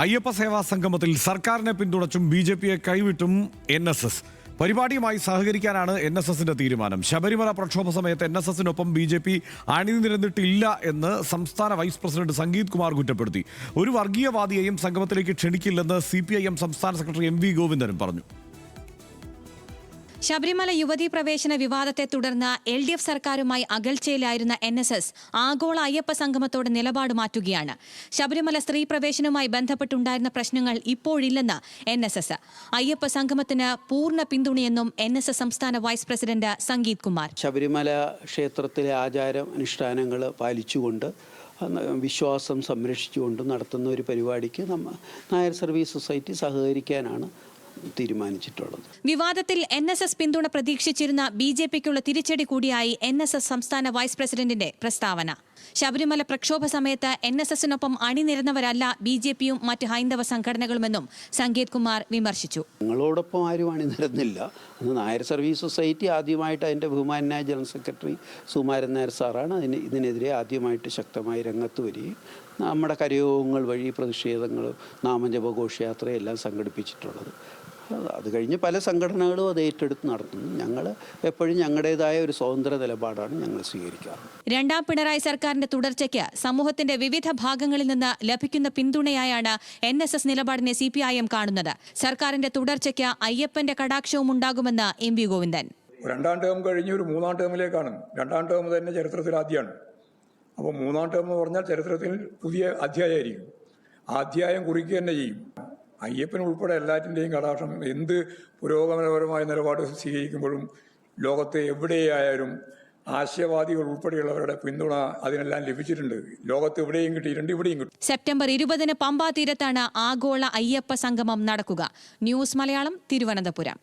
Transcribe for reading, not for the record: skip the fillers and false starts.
അയ്യപ്പ സേവാ സംഗമത്തിൽ സർക്കാരിനെ പിന്തുണച്ചും ബി.ജെ.പിയെ കൈവിട്ടും NSS. പരിപാടിയുമായി സഹകരിക്കാനാണ് NSSന്റെ തീരുമാനം. ശബരിമല പ്രക്ഷോഭ സമയത്ത് NSSനൊപ്പം ബി.ജെ.പി അണിനിരന്നിട്ടില്ല എന്ന് സംസ്ഥാന വൈസ് പ്രസിഡന്റ് സംഗീത് കുമാർ കുറ്റപ്പെടുത്തി. ഒരു വർഗീയവാദിയെയും സംഗമത്തിലേക്ക് ക്ഷണിക്കില്ലെന്ന് CPIM സംസ്ഥാന സെക്രട്ടറി MV ഗോവിന്ദനും പറഞ്ഞു. ശബരിമല യുവതീ പ്രവേശന വിവാദത്തെ തുടർന്ന് LDF സർക്കാരുമായി അകൽച്ചയിലായിരുന്ന NSS ആഗോള അയ്യപ്പ സംഗമത്തോട് നിലപാട് മാറ്റുകയാണ്. ശബരിമല സ്ത്രീ പ്രവേശനവുമായി ബന്ധപ്പെട്ടുണ്ടായിരുന്ന പ്രശ്നങ്ങൾ ഇപ്പോഴില്ലെന്ന് NSS. അയ്യപ്പ സംഗമത്തിന് പൂർണ്ണ പിന്തുണയെന്നും NSS സംസ്ഥാന വൈസ് പ്രസിഡന്റ് സംഗീത് കുമാർ. ശബരിമല ക്ഷേത്രത്തിലെ ആചാരം അനുഷ്ഠാനങ്ങൾ പാലിച്ചുകൊണ്ട് വിശ്വാസം സംരക്ഷിച്ചുകൊണ്ട് നടത്തുന്ന ഒരു പരിപാടിക്ക് നായർ സർവീസ് സൊസൈറ്റി സഹകരിക്കാനാണ് തീരുമാനിച്ചിട്ടുള്ളത്. വിവാദത്തിൽ NSS പിന്തുണ പ്രതീക്ഷിച്ചിരുന്ന ബി.ജെ.പിക്കുള്ള തിരിച്ചടി കൂടിയായി NSS സംസ്ഥാന വൈസ് പ്രസിഡന്റിന്റെ പ്രസ്താവന. ശബരിമല പ്രക്ഷോഭ സമയത്ത് NSSനൊപ്പം അണിനിരന്നവരല്ല ബി.ജെ.പിയും മറ്റ് ഹൈന്ദവ സംഘടനകളുമെന്നും സംഗീത് കുമാർ വിമർശിച്ചു. ഞങ്ങളോടൊപ്പം ആരും അണിനിരന്നില്ല. അന്ന് നായർ സർവീസ് സൊസൈറ്റി ആദ്യമായിട്ട് അതിൻ്റെ ബഹുമാന്യായ ജനറൽ സെക്രട്ടറി സുകുമാരൻ നായർ സാറാണ് ഇതിനെതിരെ ആദ്യമായിട്ട് ശക്തമായി രംഗത്ത് വരികയും നമ്മുടെ കരയോഗങ്ങൾ വഴി പ്രതിഷേധങ്ങൾ, നാമജപഘോഷയാത്രയെല്ലാം സംഘടിപ്പിച്ചിട്ടുള്ളത്. അത് കഴിഞ്ഞ് പല സംഘടനകളും അത് ഏറ്റെടുത്ത് നടത്തുന്നു. ഞങ്ങൾ എപ്പോഴും ഞങ്ങളുടേതായ ഒരു സ്വതന്ത്ര നിലപാടാണ് ഞങ്ങൾ സ്വീകരിക്കാറ്. രണ്ടാം പിണറായി സർക്കാരിന്റെ തുടർച്ചയ്ക്ക് സമൂഹത്തിന്റെ വിവിധ ഭാഗങ്ങളിൽ നിന്ന് ലഭിക്കുന്ന പിന്തുണയായാണ് NSS നിലപാടിനെ CPIM കാണുന്നത്. സർക്കാരിന്റെ തുടർച്ചയ്ക്ക് അയ്യപ്പന്റെ കടാക്ഷവും ഉണ്ടാകുമെന്ന് MV ഗോവിന്ദൻ. രണ്ടാം ടേം കഴിഞ്ഞ് ഒരു മൂന്നാം ടേമിലേക്കാണ്. രണ്ടാം ടേം തന്നെ ചരിത്രത്തിൽ ആദ്യമാണ്. അപ്പോൾ മൂന്നാം ടേം എന്ന് പറഞ്ഞാൽ ചരിത്രത്തിൽ പുതിയ അധ്യായമായിരിക്കും. ആ അധ്യായം കുറിക്കുക തന്നെ ചെയ്യും. അയ്യപ്പൻ ഉൾപ്പെടെ എല്ലാറ്റിൻ്റെയും കടാക്ഷം എന്ത് പുരോഗമനപരമായ നിലപാട് സ്വീകരിക്കുമ്പോഴും ലോകത്തെ എവിടെയായാലും ആശയവാദികൾ ഉൾപ്പെടെയുള്ളവരുടെ പിന്തുണ അതിനെല്ലാം ലഭിച്ചിട്ടുണ്ട്. ലോകത്ത് എവിടെയും കിട്ടിയിട്ടുണ്ട്, ഇവിടെയും കിട്ടും. സെപ്റ്റംബർ 20 പമ്പാ തീരത്താണ് ആഗോള അയ്യപ്പ സംഗമം നടക്കുക. ന്യൂസ് മലയാളം, തിരുവനന്തപുരം.